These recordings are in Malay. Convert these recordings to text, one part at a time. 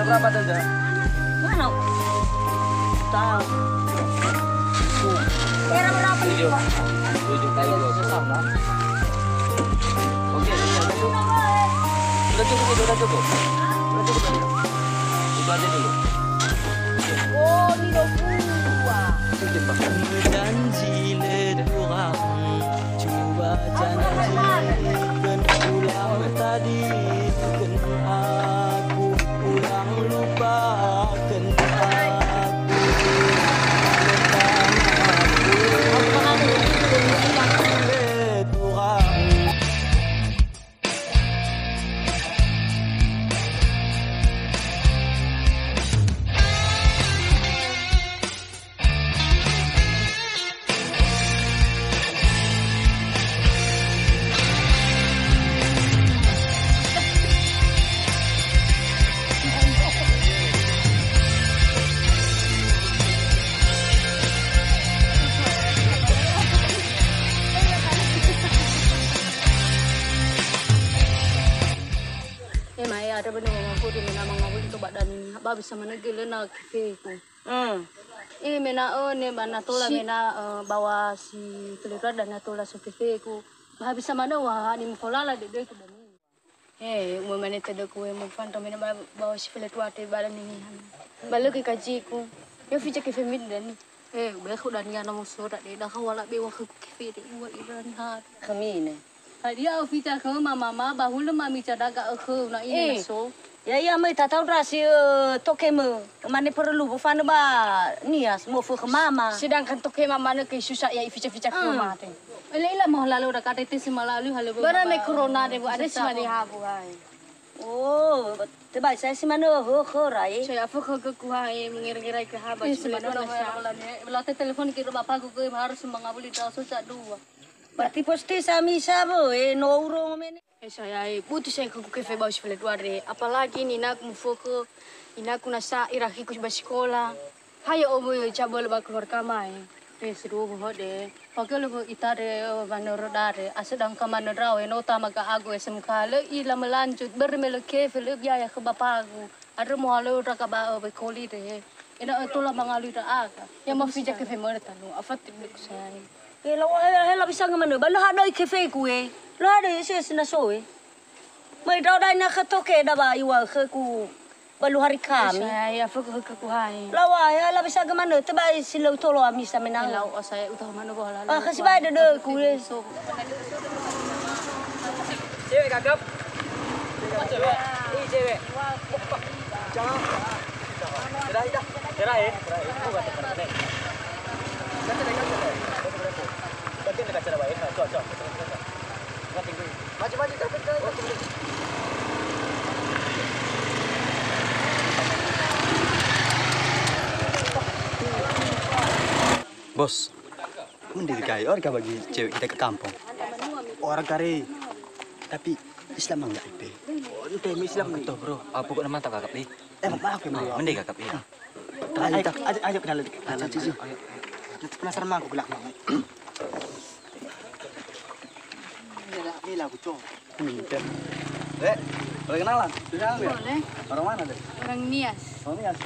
berapa tante? Mana? Tahu. Kira berapa nih, Pak? 7 kali 2 sama. Oke, sudah cukup. Sudah cukup, sudah cukup. Sudah cukup. Itu aja dulu. Oh, ini 22. Sedikit, Pak. Janji ledurang, coba janjikan pulang tadi, kan aku pulang lupakan ada benar mampu di mana mampu itu badan apa bisa menegil na kifiku. Ini mena ne mana tola mena bawa si telur dan tola su kifiku. Bah bisa mana wah ni mukolala de ku dani. Mo mane tede ku mo fanto mena bawa si felet wate badan ni. Balo ke kajiku. Yo ficha kifemid dani. Be ku dan ya na mo sura de da wala be wa kifi de wa iran hat. Kami ni. Dia official ke mama bahula mami cadaga ke na ini so. Ya mai tahu rasi toke me. Kemana perlu bufana ba nias mau fu ke mama. Sedangkan toke mama ne ke susah ya ficha ke mama te. Ila mau lalu dah kata itu semalu halu. Bara me corona de ada semani habu ai. Oh, tiba saya si mana ho rai. Saya fu ke kuai mengira-ngira ke haba semana na. Telepon ke bapa ku ke harus mengabuli dah susah dua. Berarti pasti sami sabo no urong meni. Saya putus saya ke kefe bawa sekolah dua re. Apalagi ni nak mufoko ina kuna sa iraki kus sekolah. Hayo omo yo cabol ba keluar kamai. Seru ho de. Pakai lo itare vanoro dare. Asedang kamano rawe no tama ka ago SMK le ila melanjut bermelo kefe le biaya ke bapaku. Ada mo halo ra ka ba be koli de. Ina itulah mangalu da aga. Ya mau fija kefe mo tanu. Afat dik saya. Hela bisa ngamano ba lo hadoi kefe ku lo hadoi ses na so mai rau dai na khatoke da ba iwa khe ku balu hari kami saya fu ke kuhai lawa hela bisa ngamano te ba silo tolo amisa menang lau saya utah mana bola kasi ba de ku so Cewek gagap. Cewek. Cewek. Jangan. Dah. Cerah ya. Aku kata pernah. Bagian dekat cara baik. Cok. Maju dapat. Bos, mendiri kayak orang bagi cewek kita ke kampung. Orang kari, tapi Islam enggak ipe. Udah Islam Betul bro, pokok nama tak kakak ni. Maaf ya bro. Mending kakak ni. Ayo kenal lagi. Penasaran aku gelak banget. Ini lah aku cok. Minta. Boleh kenalan? Sudah ya? boleh Orang mana deh? orang Nias. Oh Nias.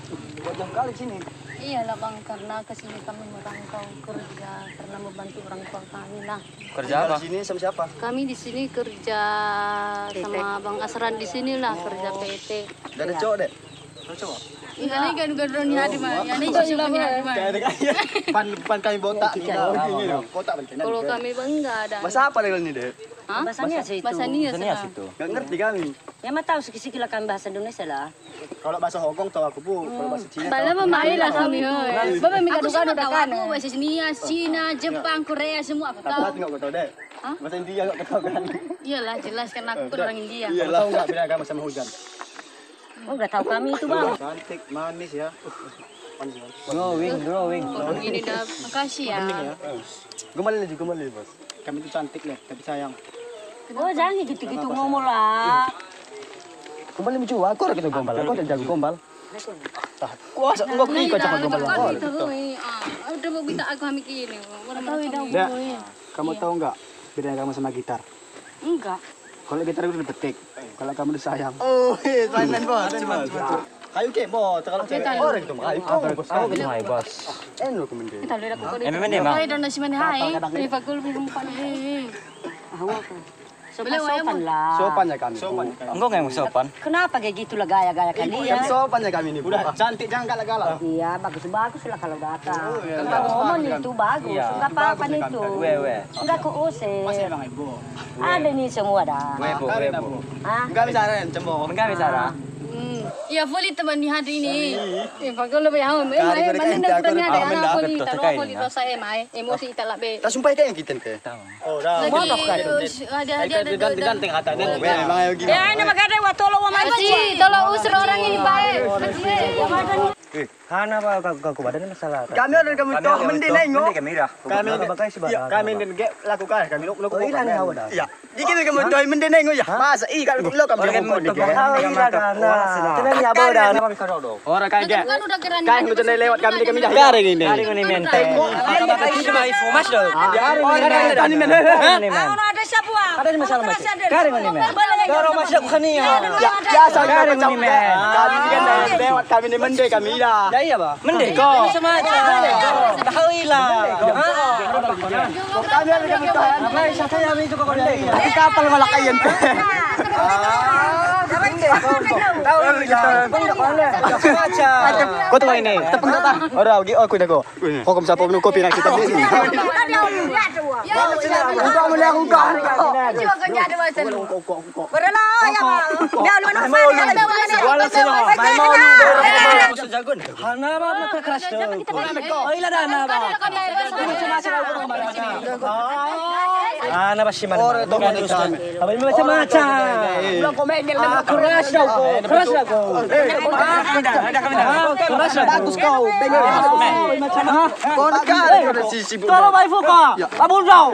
Jauh kali sini. Iyalah bang, karena kesini kami merantau kerja karena membantu orang tua kami lah. Kerja apa? Di sini sama siapa? Kami di sini kerja sama Bang Asran di sini lah kerja PT. Gak ada cowok deh. Ada cowok. Iya nih kan gandron ni hari mah. Ya nih suka ni hari mah. Pan kami botak. Botak balik. Kalau kami bang enggak ada. Bahasa apa deh ini deh? Hah? bahasa Nias itu Bahasa Nias lah. Gak ngerti kami. ya mah tahu sikit-sikit lah kami bahasa Indonesia lah Kalau bahasa Hongkong tahu aku bu. Kalau bahasa Cina. Bala memahami lah kami. Bapak mi Aku semua tahu kan. aku bahasa Nias, Cina, Jepang, Korea semua aku Tapi tahu. hati nggak tahu deh. Bahasa India nggak tahu kan? Iyalah jelas karena aku orang India. Iya tahu nggak beda agama sama hujan? oh nggak tahu kami itu bang Cantik, manis ya. Drawing. Orang ini dah makasih ya. Gemali bos. Kami itu cantik lah, tapi sayang. oh jangan gitu-gitu ngomong lah Gombal lucu, aku orang kita gombal. Aku udah jago gombal. Kuasa, gua kiko cakap gombal. Udah mau minta aku ambil ini. Ya, kamu tahu nggak bedanya kamu sama gitar? Enggak. Kalau gitar itu dipetik, kalau kamu disayang. Oh, iya, main bos. Kayu ke mo, kalau cewek orang itu kayu. Aku ketemu bos. Eno ko mende. Kita lihat aku Memang ni bang. Ay, doon na si Manhay. Ay, pagkulo mo pa ni. Sopan lah. Sopannya kami. Enggak yang sopan. Kenapa kayak gitu lah gaya-gaya Kan kalian? sopannya kami ini. Udah cantik jangan galak-galak. Iya, bagus-bagus lah kalau datang. iya. Kalau ngomong itu bagus, Iya. enggak apa-apa itu. Wewe. Enggak keusir. Ada nih semua dah. Webu. Hah? Enggak bisa ren cembo. Enggak bisa lah. Ya, fully teman ni hari ni. Pagkulo ba yaw? May Kari ko rin manindog kaya, niya kari dahil ko rin fully dapat to, taro sakay fully na. sa MI. Emosi italabe. Tak sumpah kayak kita ke. Oh, dah. Ada Ganting kata dia. Memang ayo gimana. Ya, ini maganda wa tolo wa Haji, tolong usir orang ini baik. Hana ba kau badan masalah. Kami ada kami tok mende nengok. Mende kamera. Kami bagai iya, kami den ge lakukan kami lo Oh, ilan ni hawa dah. Iya. Dikit kami toy mende nengok ya. Masa kalau lo kami Orang ko kami dikit. Tenan ni abo dah. Nama kau dong. Orang kayak ge. Kan udah geran. Kayak lu tenai lewat kami kami dah garing ini. Hari ni menteng. Itu cuma informas dah. Tani men. Ada siapa? Ada ni masalah macam. Garing ni men. Garing masih aku ni. Ya, biasa kami macam kami kan lewat kami ni mende kami dah. Ya iya ba. Mende ko. Sama aja. Tahu ilah. Kami ada kami toy. Apa siapa yang itu kau mende? Tapi kapal malakayan. Tahu ilah. Sama aja. Kau tu ini. Tepung tak? Orang lagi aku dah kau. Kau kau siapa minum kopi nak kita beli ni. Kau boleh aku kau. Coba kau jadi macam tu. Berela ya, Bang. Dia lu mana Wala sila. May mau lu jagon. Hana ba keras tu. Oh ilah dah na ba. Ana ba si man. Abang ni macam-macam. Ulang kau main Keras dah ko. Keras dah ko. Keras dah. bagus kau. Kau nak kau sisi. Tolong mai fuka. Abun rau.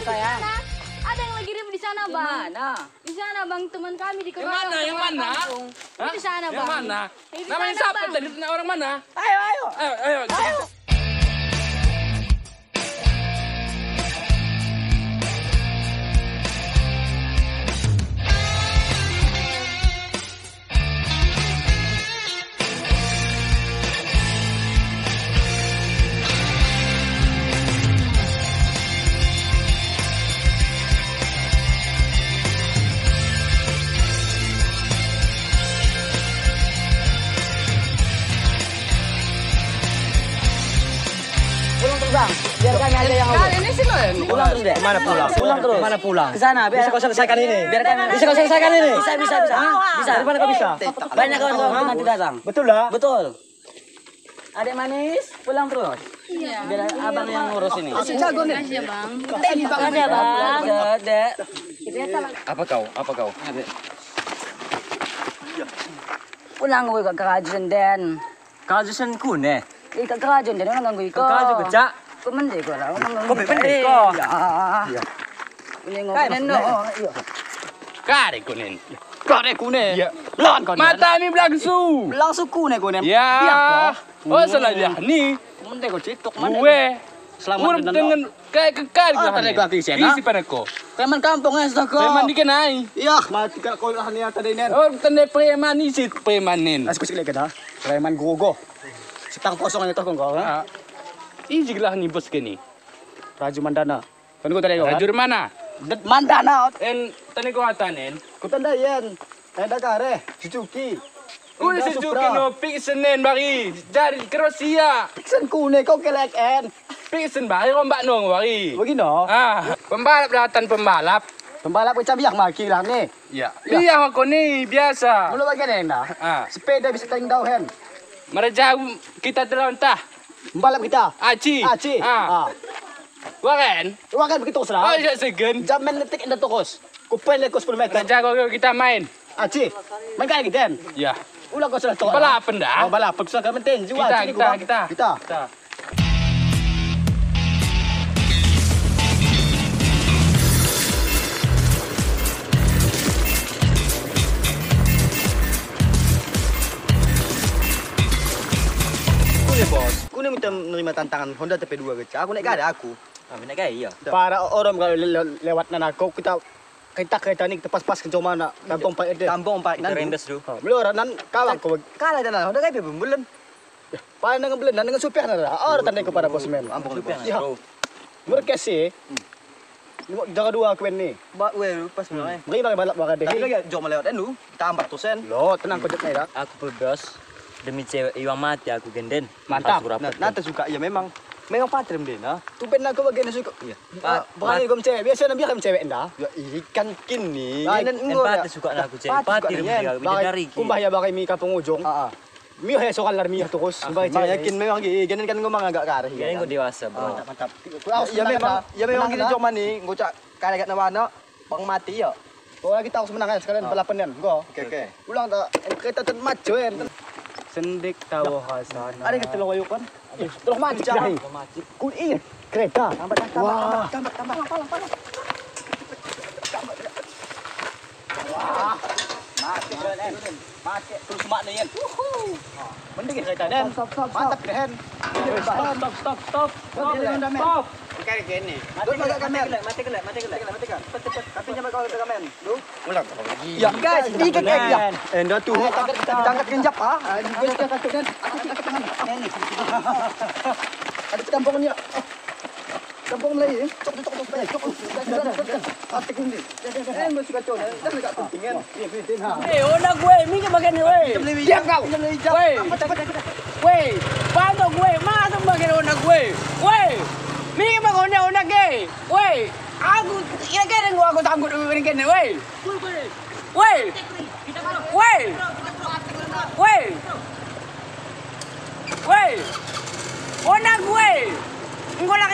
Ada yang lagi rem di sana, Bang. Mana? Di sana, Bang, teman kami di Keroyok. Yang mana? Yang mana? Di sana, Bang. Yang mana? Di Namanya sana, siapa Bang. tadi? Orang mana? Ayo. Ayo. Biarkan aja yang Ini sih loh. pulang terus deh. Mana pulang? Pulang terus. Mana pulang? Ke sana. Bisa kau selesaikan ini. Biarkan Bisa kau selesaikan ini. Bisa. Bisa. Dari mana kau bisa? Banyak kawan-kawan nanti datang. Betul lah. Betul. Adik manis, pulang terus. Iya. Biar abang yang ngurus ini. Jago nih. Makasih ya, Bang. Ada Bang. Ada. Apa kau? Pulang gue ke kerajaan Den. Kajusan kune. Ke kerajaan Den orang ganggu iko. Kaju kecak. Kau mende kau lah. Kau mende kau. Ya. Ini ngopi no. Iya. Kare kunin. Kare kune. Lan kau. Mata mi belangsu. Langsung kune kau ni. Ya. Oh salah dia. Ni Mende kau citok gue. Selamat Urut dengan kayak kekal Ah, tadi kau hati sana. Isi pada ko. Preman kampung es dah kau. Preman dikenai. Iya, mati kau lah ni tadi ni. Oh, tanda preman isi premanin. As kusikle ka dah. Preman gogo. Sitang kosong itu kau kau. Isi lah ni bos kini. Raju Mandana. Kan kau tadi kau. Rajur mana? Mandana. En tani ko hatanen. Kau tanda yen. Ada kare. Suzuki. Udah sejuk no pik senen bari dari Kroasia. Sen kune kau kelek en. Pik sen bari rombak nong bari. Begino. Pembalap datang pembalap. Pembalap macam biak maki lah ni. Ya. Biar aku ni biasa. Mula bagian dah. Sepeda bisa tayang dauhen. Mereka kita terlantah. Pembalap kita. Aci. Aci. Waren. Wakan begitu Oh, serah. ya segen. Jaman letik enda tokos. Kupel lekos 10 meter. Mereka kita main. Aci. Main kali kita. Ya. Ulang kau sudah tok. Balapan dah. Oh, balapan sudah kau menten. Jual Kita. Kita. mana minta menerima tantangan Honda TP2 kecil. Aku naik gada aku. Naik gaya. Para orang kalau lewat nanako kita ni kita pas-pas ke mana kampung Pak Ede. Kampung Pak Kita Nandu. rendes dulu. Beliau orang nan kawan ko. Kalah dah Honda kaya pembulan. Pa nang belen nang supir na. Or tanda kepada bos men. Ampun bos. Ya. Mereka sih. Jaga dua kuen ni. Ba we pas mulai. Bagi bagi balap bagi Tapi deh. lagi jom lewat anu. Kita 400 Lo tenang kau nak dah. Aku bebas demi cewek yang mati aku genden. Mantap. Nanti suka ya memang patrim dia nah. Tu ben aku bagi nasi kau. Iya. Berani kau cewek. Biasa nabi kau cewek dah. Ya ikan kini. Empati suka aku cewek. Empati dia bidadari. Kumbah ya bagi mi kapung ujung. Mi hay sokal lar mi terus. Bang yakin memang gini kan ngomong agak kareh. Gini kau dewasa bro. Mantap. Ya memang gini cuma nih ngocak karek kat mana bang mati ya. Oh kita harus menang sekalian balapan kan. Go. Oke. Ulang tak kereta tu maju kan. Sendik tahu Hasan. Ada kita lawa kan? Terus maju dah. Ku iya kereta. Wah. Mati keren. Mati terus mak ni kan. Mending kereta dan. Mantap keren. Stop. Kayak gini. Mati kelak. Tapi nyampe kau ke kamen. Lu. Ulang. Ya guys, ini kan ya. Enda tu. Tangkat kenjap ah. Guys kita kata kan. Ini. Ada kampung ni. Kampung lagi. Cok. Atik ni. Mesti kacau. Dah dekat penting kan. Onak gue, mi ke bagian ni, weh. Diam kau. Weh, bantu gue, mana bagian onak gue. Weh, mi ke bagian onak gue. Weh, aku kira-kira aku sanggup dengan kene, weh. Weh, onak gue. Engkau nak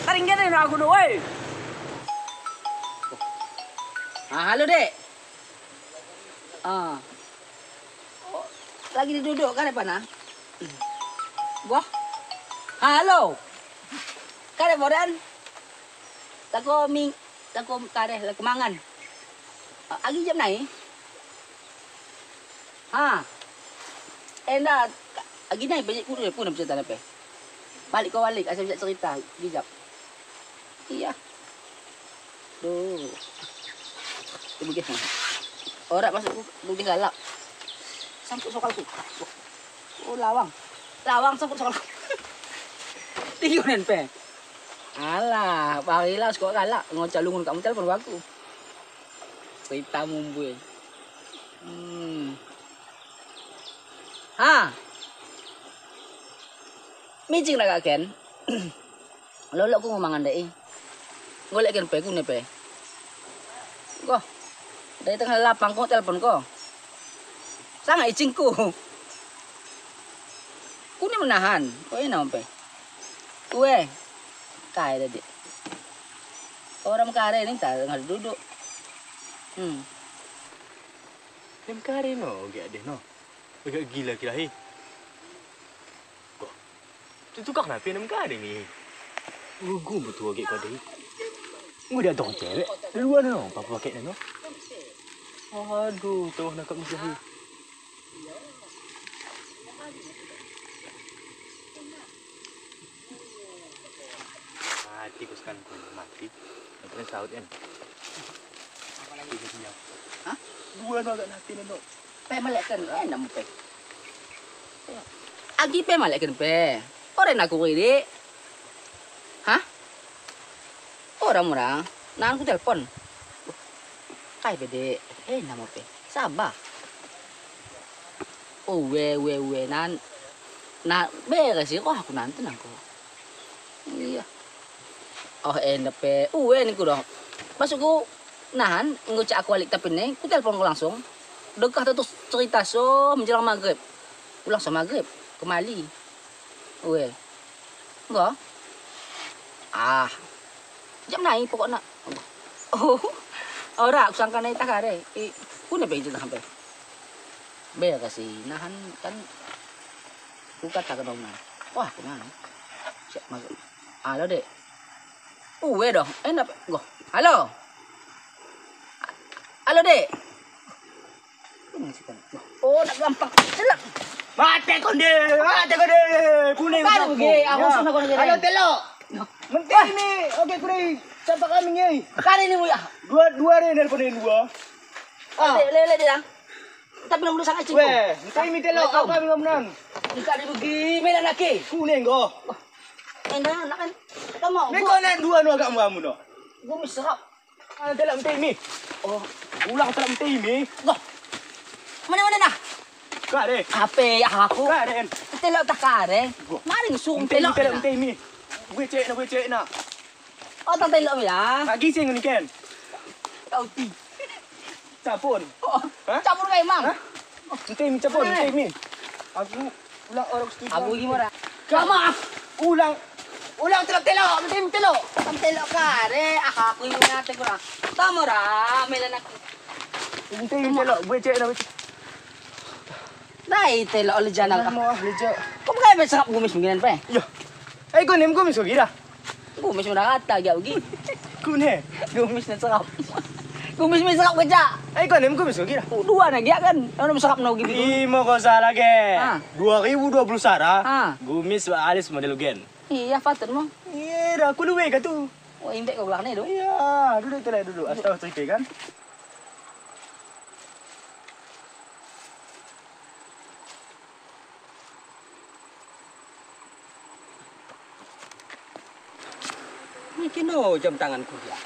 taring kene aku tu, weh. Halo dek. Lagi duduk kan apa nah? Wah. Halo. Kare bodan. Tako kare la kemangan. Agi jam nai. Enda agi nai banyak pun cerita apa. Balik asal bisa cerita dijap. Iya. Duh. Tu begitu. Orang masuk begitu galak. Sangkut sokalku. Oh lawang sangkut sokalku. Tiunan pe. Alah, parilah kok galak ngocak lungun kamu telepon aku. Cerita mumbui. Mijing nak ken. Lolok ku ngomangan deh. Golek ken pe ku ne pe. Go. Dari tengah lapang kok telepon kok. Sangat icingku. Ku ni menahan. Kok ini nampe. Kue. Kaya tadi. Orang kare ni tak ngal duduk. Dem kare no, gak deh no. Agak gila hi. Tu tukar nak dem kare ni. Gue betul agak kau deh. Gue dah tahu cewek. Luar no, apa pakai no. Aduh, tuh nak kau hi. Mati kuskan pun mati. Terus saut kan. Apalagi dia. Hah? Dua agak mati no. Pe malekkan nam pe. Agi pe malekkan pe. Orang aku ini. Hah? Orang nan aku telepon. Kai bede. Nama pe. Sabar. Oh we nan. Na beres sih kok aku nanti aku. Iya. Oh enak pe. Ni ku dah. Masuk ku nahan ngucap aku balik tapi ni ku telepon ku langsung. Dekah tu cerita so menjelang maghrib. Pulang sama maghrib ke Mali. Enggak. Jam naik pokoknya. Oh. Ora aku sangka naik tak kare. Ku ne pe sampai. Be kasih nahan kan. Ku kata ke dong. Wah, kemana? Siap masuk. Halo, Dek. Dong. Enak. Go. Halo. Halo, Dek. Oh, nak gampang. Celak. Mati konde. Kuning. Paano gi? Ako sana ko nagre. Ayo telo. Mentih ni. Okey kuning. Sampai kami ni. Kali ni mo ya. Dua rin daripada dua. Lele dia. Tapi belum sangat cingko. Weh, mentih mi telo. Aku kami menang. Ika di bugi mela laki. Kuning go. Enak nak kan. Kamu. Ni kau nak dua nu agak kamu no. Gua miserap. Ano telo mentih mi? Oh, ulang telo mentih mi. Goh. Mana nah? Kak deh. Ape aku. Kak deh. Telok tak kare. Maring sung telok. Telo mentih mi. Gue cek nak. Oh tang telok ya. Lagi sing ni kan. Kau ti. Capun. Campur kay mam. Mentih mi capun, mentih mi. Aku ulang orang setuju. Aku gimana? Kamu ulang telo. Mentih mi telo. Ang telok kare. Aku yung natin ko na. Tamo ra. Mela nak. Mentih mi telo. Gue cek nak. Dai telok le janang. Mau leja. Kung kaya may sakap gumis mo ginan pa eh. Yo. Ay ko nim ko miso gira. Gumis mo na kata gyaw gi. Kune. Gumis na sakap. Gumis may sakap ka dya. Ay ko nim ko miso gira. Dua na gya kan. Ano masakap na gi dito? Imo ko salah ge. Ah. 2020 sara. Ah. Gumis wa alis model gen. Iya patut mo. Iya, aku luwe ka tu. Oh hindi ko lang ni do. Iya, duduk tele duduk. Astau cerita kan. Ni kino jam tanganku dia.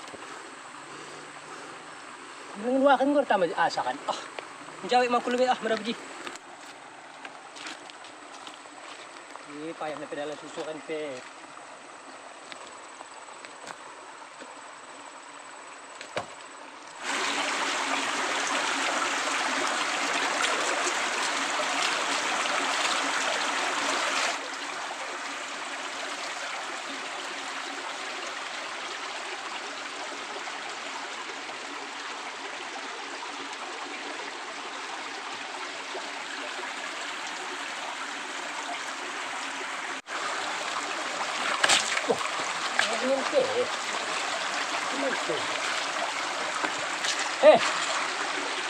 Mengeluarkan gua tama asa kan. Menjawab mak lebih merah biji. Ni payah na pedala susu kan pe.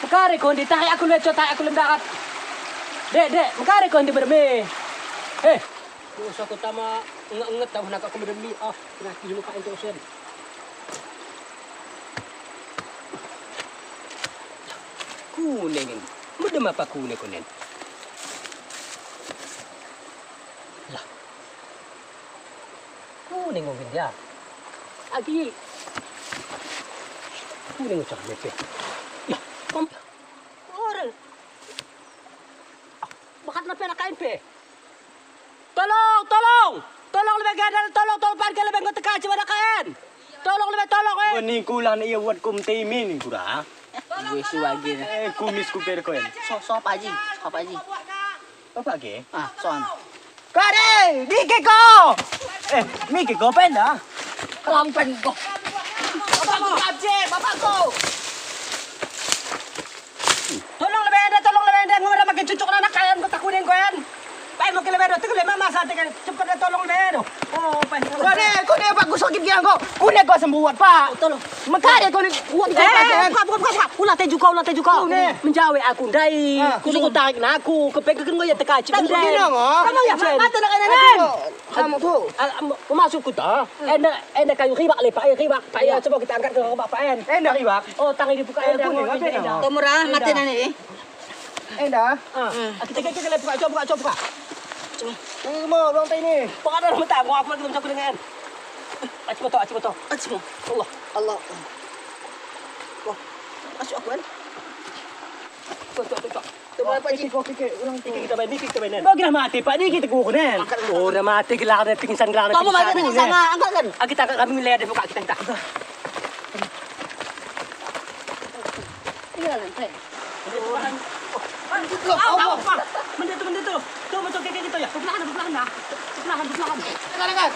Makari ko hindi tayo ako lecho tayo ako landakat. Dek, makari ko hindi berme. Usah ko tama nget tahu nak aku berme. Pinaki mo ka ito sen. Kuning. Muda apa kuning kuning. Lah. Kuning mo dia. Agi. Kuning ucap lepe. Ya, orang. Bakat na pinakain pe. Tolong lebih gadal, tolong parkir lebih ngot teka coba kain. Tolong Ni kulang iya buat kum timi ni kura. Gue suwagi na. Kumis ku per koen. So paji. Apa ge? Soan. Kare, dike ko. Mike ko penda. Lampen ko. Bapak ko. Tolong lebih ada ngora makin cucuk anak kalian ko takunin ko yan. Pai mo kile bedo, tikle mama sa tikan cepet na tolong bedo. Pai. Kone apa ku sakit giang ko. Kune ko sembuat pa. Tolong. Makare kone kuat ko pa. Bukan. Ulah tejuka. Menjawi aku dai. Kudu ko tarik na aku. Kepegeken ko ya teka cepet. Kamu ya mata na kanan. Kamu tu. Masuk ku ta. Enda kayu ribak le, ribak. Pak coba kita angkat ke ribak Pak En. Enda ribak. Oh, tangan dibuka enda. Tomura mati na ni. Enda. Kita le buka coba. Mau bang tay ni. Pakada naman tayo. Kung ako lang sa kulingan. Aci mo to. Allah. Masuk aku kan. Tuh. Tomura paji. Kita bayan. Bagi na mati pa. Di kita kukunin. Oh, na mati. Kailangan na pingsan. Kamu mati na sanga. Angkat kan. Kita kami lihat buka kita. Tinggal kan. Mendito. Tuh, macam kayak gitu ya. Bebelahan. Bebelahan. Dengar. Bebelahan.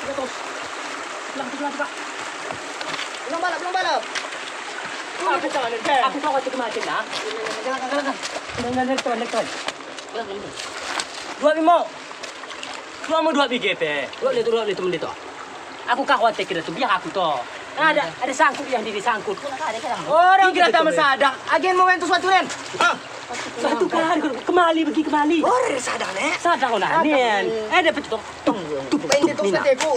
Belum balap. Aku tahu kau mati na. Jangan. Nekan. 2 BGP. 2 litu mendito. Aku khawatir kira tu biar aku to. Ada sangkut yang disangkut. Orang kita tak masalah. Agen momentum suatu ren. Satu kali kemali pergi kemali. Ore sadar ne. Sadar kau nak nian. Dapat tuk. Ini tu sate ko.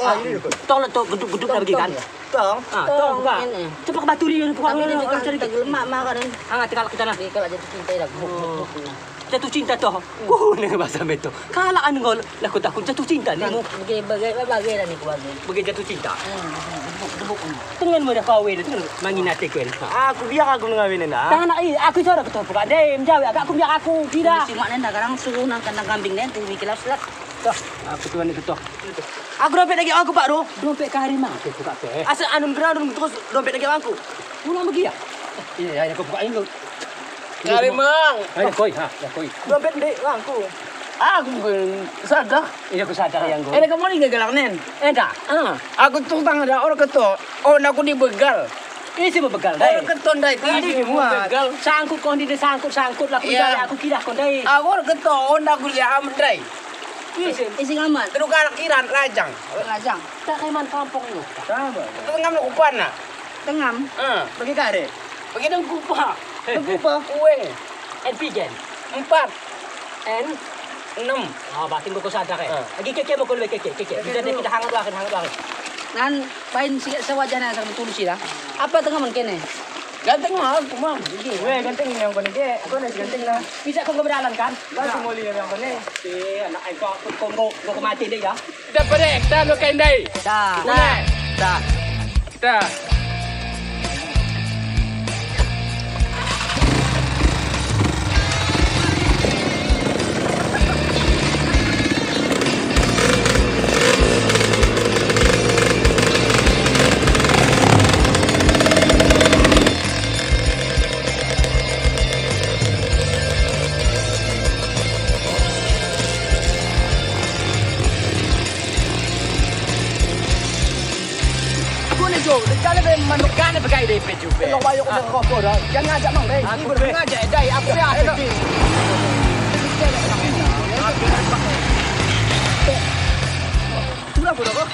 Tong lah tuk geduk pergi kan. Tong. Tong buka. Cepat ke batu dia buka. Tapi dia cari lemak makan. Hangat kalau kita nak. Kalau jatuh cinta dah. Jatuh cinta toh. Ni bahasa betul. Kalau angol lah aku takut jatuh cinta ni. Bagai dah ni ku bagi. Bagi jatuh cinta. Tengan mo dah kawin tu mangin nate ko. Aku biar aku ngawinin dah. Tangan nak aku cara betul buka deh menjawab agak aku biar aku tidak. Si mak nenda karang suruh nang kandang kambing nen tu bikilas lat. Toh, aku tuan itu toh. Aku dompet lagi aku Pak Ro. Dompet ke hari mak aku buka teh. Asal anun ground terus dompet lagi aku. Pulang pergi ya? Iya, aku bukain dulu. Cari mang. Ayo koi, ha, ya koi. Dompet dek aku. Aku sadar. Iya aku sadar yang Eh, kamu ni gagal nen. Dah. Aku tutang ada orang keto. Oh, aku dibegal. Ini sih begal dai. Orang keton dai. Ini begal. Sangkut kon di sangkut lah aku Iya. aku kira kon dai. Aku orang keto. Oh, aku lihat am dai. Isi ngaman. Terus kalau kiran rajang. Lajang. Tak kaiman kampung lu. Sama. Terus ngam nak upan nak. Tengam. Bagi kare. Bagi dong kupa. Lupa. Kue. And pigeon. 4, And 6. batin ko sadar eh. Lagi keke mo ko keke. Kita kita hangat lah. Nan pain sikit sa wajah na sa tulus sila. Apa tengaman kene? Ganteng mah aku mah. Weh ganteng ni yang kau ni dek. Aku ni ganteng lah. Bisa kau berjalan kan? Baru muli yang kau ni. Si anak ai kau go mati dia ya. Dapat dek, kita lo kain dai. Dah. Dah. Kita. Kan pakai DP juga. Kalau bayar kau rokok dah. Jangan ngajak mang dek. Aku ngajak dai apa ya ada. Sudah aku dah.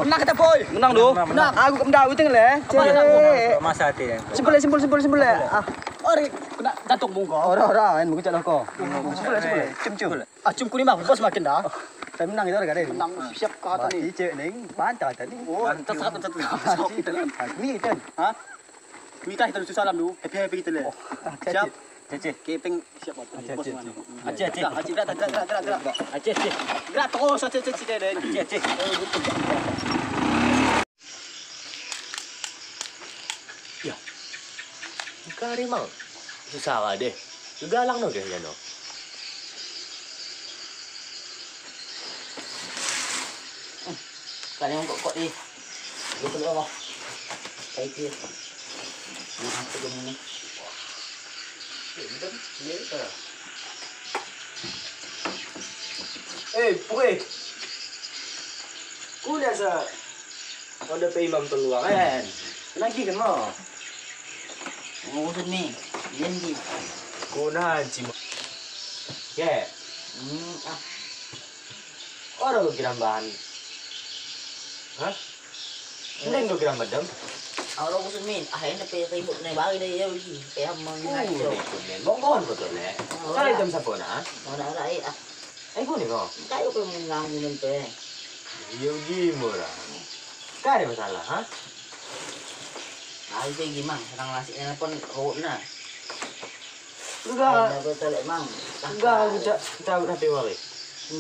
Menang kita boy. Menang lu. Menang. Aku kemdau itu le. Masa hati ya. Simpul le. Ah. Ori kena jatuh mungko. Ora, en mungko jalan ko. Simpul. Ah cum ku ni mah bos makin dah. Saya menang itu ada. Menang siap ke hati ni. Cewek ni bantai tadi. Bantai satu. Ni kan. Ha? Kita kita susah lam dulu. Happy kita le. Siap. Cece, keping siap bos mana. Aceh. Gerak. Aceh. Gerak terus cece den. Cece. Ya. Kari mang. Susah deh. Galang no deh ya no. Kalian kok ni. Gue perlu apa? Kayak dia. Nah, begini. Pukul. Kuda sa. Ada pe imam keluar kan. Lagi kan mau. Ngusut ni. Yendi. Kuna cima. Ya. Orang kiram bahan. Hah? Ini yang kiram badam. Orang ngusut min. Akhirnya pe ribut ni bagi dia lagi. Pe hamang ni. Mohon betul le. Kali jam siapa na? Mana rai ah. Aku ni kau. Kayu pe mengang ni pe. Yogi murah. Kari masalah, ha? Ai pe gimang, serang nasi ni pun rot na. Enggak. Betul emang. Enggak, kita hati wali.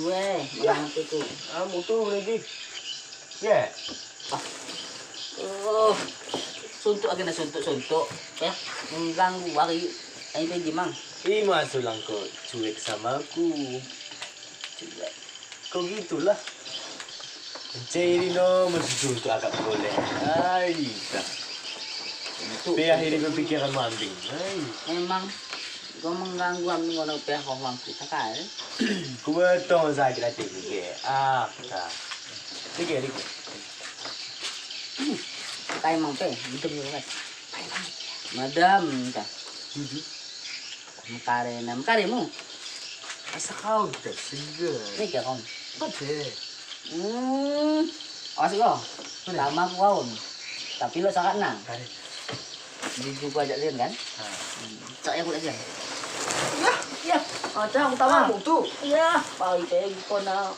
Weh, yang tu. Kamu tu lagi. Ya. Oh. Suntuk agak na suntuk. Ya, mengganggu bagi ai pe gimang. Ima sulang kau cuek sama aku. Cuek. Kau gitulah. Jadi no masih suntuk agak boleh. Ai, Biar ini berpikiran mamping. Ay. Memang kau mengganggu kami kalau pihak orang kita kan? Gua tahu saya kira tiga. Ah, tak. Tiga. Kayak mang pe, gitu kan? Madam, tak. Mekare mu. Asa kau tak segar. Ni kau. Betul. Awas kau. Sama aku kau. Tapi lo sangat nang. Di gua ajak Zen kan? Cak aku aja. Ya. Ada aku tahu. Tuh. Iya. Baik kau nak.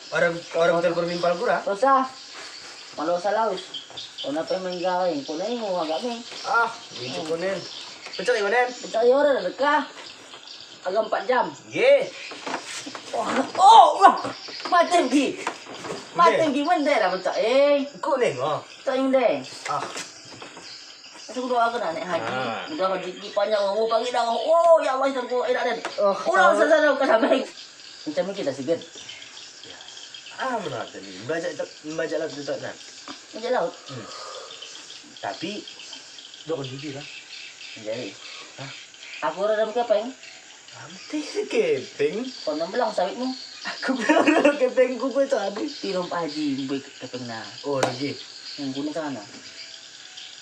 Orang telepon mimpal gua. Dosa. Malu salah us. Kau nak main gawe. Kau ni mau agak ni. Ah, itu konen. Pecah konen. Pencari orang dekat. Agak 4 jam. Ye. Oh, macam gi. Macam gi mana dah pencari. Konen oh. Tak indah. Ah. Aku doa kena naik haji. Udah rezeki panjang mau pagi dah. Oh, ya Allah itu enak dan. Udah selesai ke sampai. Macam kita segan. Ah, benar tadi. Baca laut tu tak nak. Macam laut. Tapi dok gigi lah. Jadi. Aku ada dalam kepeng. Amti kepeng. Kau nak belang sawitmu. Aku bilang kepeng ku tadi. Pirom haji buat kepeng na. Oh, lagi. Yang kuning sana.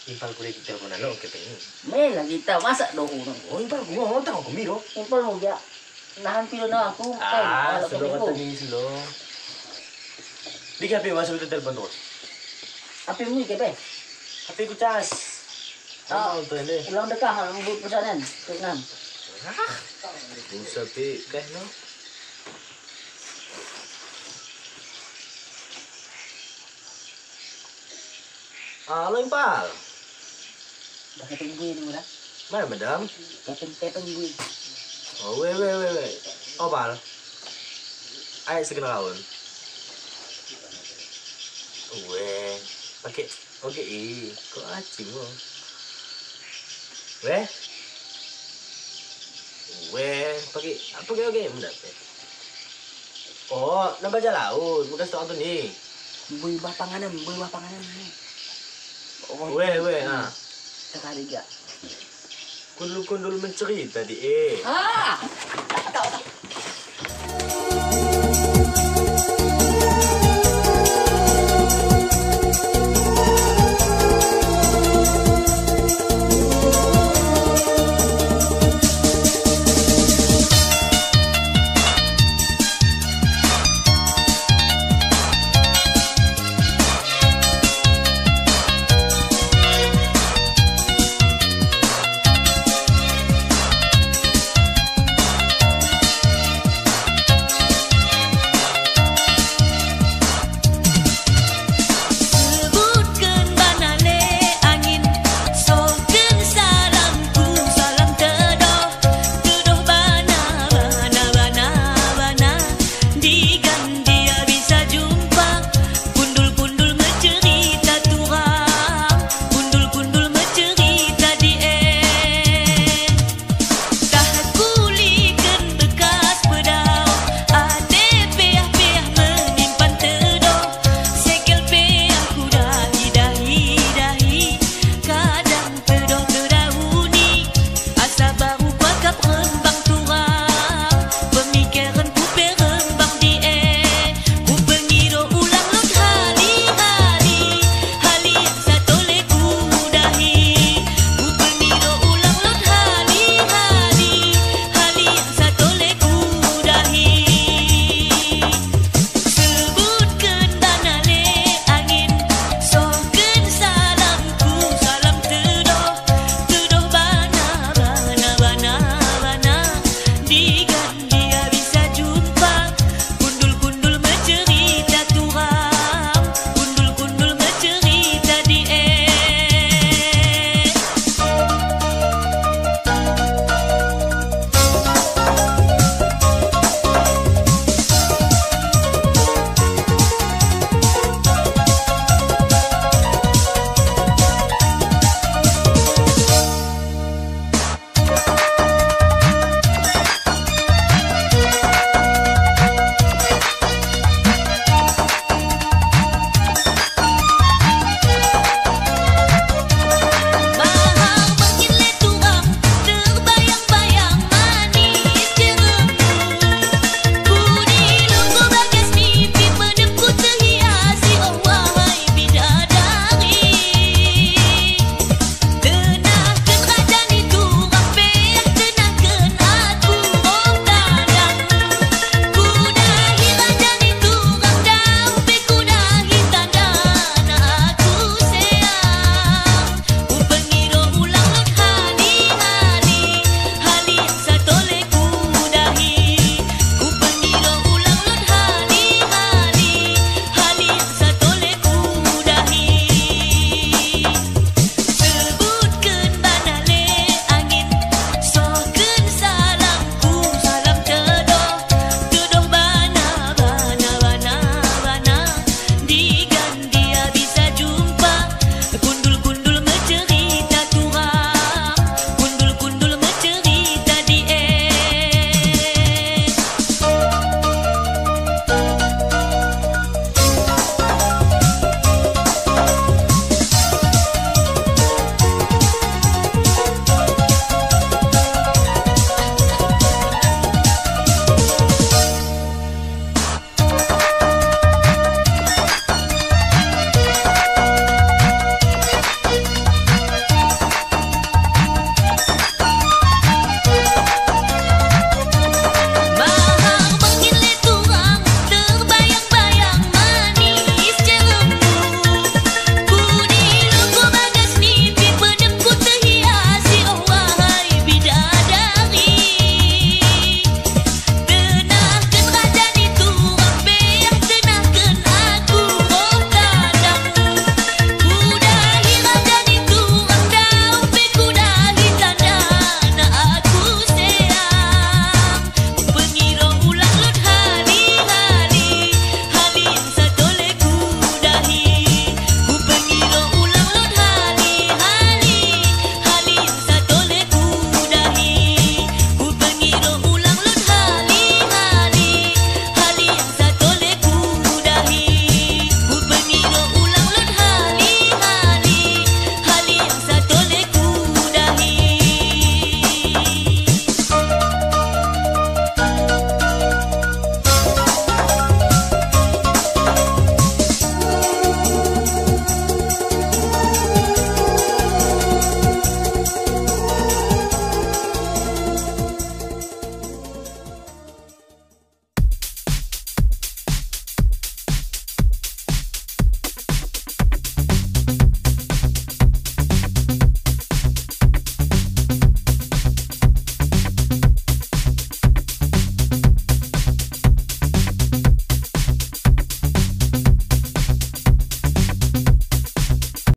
Impal ku lagi teleponan lo kepeng ni. Mela kita masak dohu. Oh, impal ku ngomong tahu ku miro. Impal mo ya. Nahan pilo na aku. Ah, Kalau slow kepeng kata ni slow. Di kape masuk tu telepon tu. apa mu kepeng? HP ku cas. Ah. Tahu tu ni. Ulang dekat hang buat pesanan. Kenan. Busa pi kah no. Ah, lo impal. Dah kepeng gue ni mula. Mana madam? Kepeng gue. Oh, weh. Oh, pal. Ay, segera kawan. Weh, pakai kok acing lo. Pakai mendapat. Oh, nak baca laut, bukan stok tu ni. Bui bah panganan. Oh, Weh, ah. sekali gak. Kundul mencerita di Ah, tak.